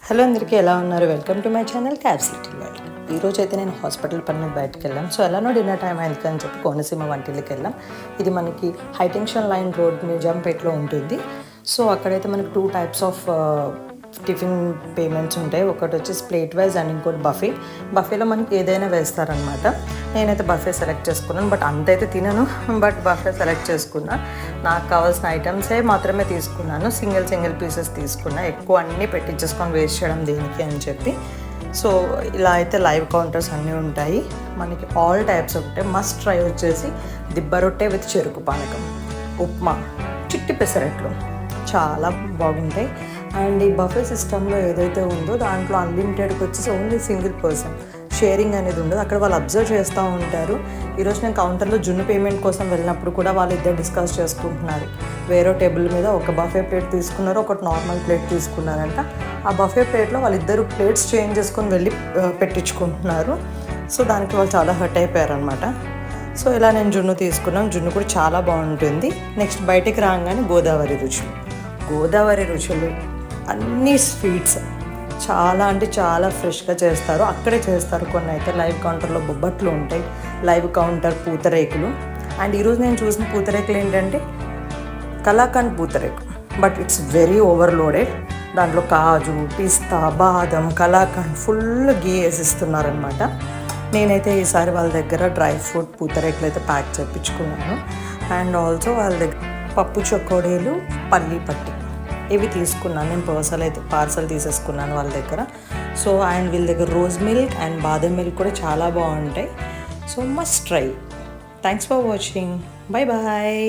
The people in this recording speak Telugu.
హలో అందరికీ ఎలా ఉన్నారు? Welcome to my channel cab city life. ఈరోజు అయితే నేను హాస్పిటల్ పని మీద బయటకు వెళ్ళాం. సో ఎలానో డిన్నర్ టైం అయింది అని చెప్పి కోనసీమ వంటిల్లోకి వెళ్ళాం. ఇది మనకి హైటెన్షన్ లైన్ రోడ్ నిజాంపేటలో ఉంటుంది. సో అక్కడైతే మనకి 2 టైప్స్ ఆఫ్ టిఫిన్ పేమెంట్స్ ఉంటాయి. ఒకటి వచ్చేసి ప్లేట్ వైజ్ అండ్ ఇంకోటి బఫేలో మనకి ఏదైనా వేస్తారనమాట. నేనైతే బఫే సెలెక్ట్ చేసుకున్నాను, బట్ అంతైతే తినను, బట్ బఫే సెలెక్ట్ చేసుకున్నా. నాకు కావాల్సిన ఐటమ్సే మాత్రమే తీసుకున్నాను. సింగిల్ పీసెస్ తీసుకున్నా. ఎక్కువ అన్నీ పెట్టించేసుకొని వేస్ట్ చేయడం దేనికి అని చెప్పి. సో ఇలా అయితే లైవ్ కౌంటర్స్ అన్నీ ఉంటాయి. మనకి ఆల్ టైప్స్ ఉంటాయి. మస్ట్ ట్రై వచ్చేసి దిబ్బ రొట్టె విత్ చెరుకు పానకం, ఉప్మా, చిట్టి పెసరట్లు చాలా బాగుంటాయి. అండ్ ఈ బఫే సిస్టంలో ఏదైతే ఉందో దాంట్లో అన్లిమిటెడ్కి వచ్చేసి ఓన్లీ సింగిల్ పర్సన్, షేరింగ్ అనేది ఉండదు. అక్కడ వాళ్ళు అబ్జర్వ్ చేస్తూ ఉంటారు. ఈరోజు నేను కౌంటర్లో జున్ను పేమెంట్ కోసం వెళ్ళినప్పుడు కూడా వాళ్ళు ఇద్దరు డిస్కస్ చేసుకుంటున్నారు. వేరే టేబుల్ మీద ఒక బఫే ప్లేట్ తీసుకున్నారు, ఒకటి నార్మల్ ప్లేట్ తీసుకున్నారంట. ఆ బఫే ప్లేట్లో వాళ్ళిద్దరు ప్లేట్స్ చేంజ్ చేసుకొని వెళ్ళి పెట్టించుకుంటున్నారు. సో దానికి వాళ్ళు చాలా హర్ట్ అయిపోయారనమాట. సో ఇలా నేను జున్ను తీసుకున్నాను. జున్ను కూడా చాలా బాగుంటుంది. నెక్స్ట్ బయటికి రాగానే గోదావరి రుచులు అన్ని స్వీట్స్ చాలా అంటే చాలా ఫ్రెష్గా చేస్తారు. అక్కడే చేస్తారు. కొన్ని అయితే లైవ్ కౌంటర్లో బొబ్బట్లు ఉంటాయి, లైవ్ కౌంటర్ పూతరేకులు. అండ్ ఈరోజు నేను చూసిన పూతరేకులు ఏంటంటే కలాకండ్ పూతరేకు, బట్ ఇట్స్ వెరీ ఓవర్లోడెడ్. దాంట్లో కాజు, పిస్తా, బాదం, కలాకండ్ ఫుల్ గీ వేసిస్తున్నారనమాట. నేనైతే ఈసారి వాళ్ళ దగ్గర డ్రై ఫ్రూట్ పూతరేకులు అయితే ప్యాక్ చేయించుకున్నాను. అండ్ ఆల్సో వాళ్ళ దగ్గర పప్పు చకోడీలు, పల్లీ పట్టి ఇవి తీసుకున్నాను. నేను పార్సల్ తీసేసుకున్నాను వాళ్ళ దగ్గర. సో అండ్ వీళ్ళ దగ్గర rose milk and badam milk కూడా చాలా బాగుంటాయి. So must try. Thanks for watching. Bye bye.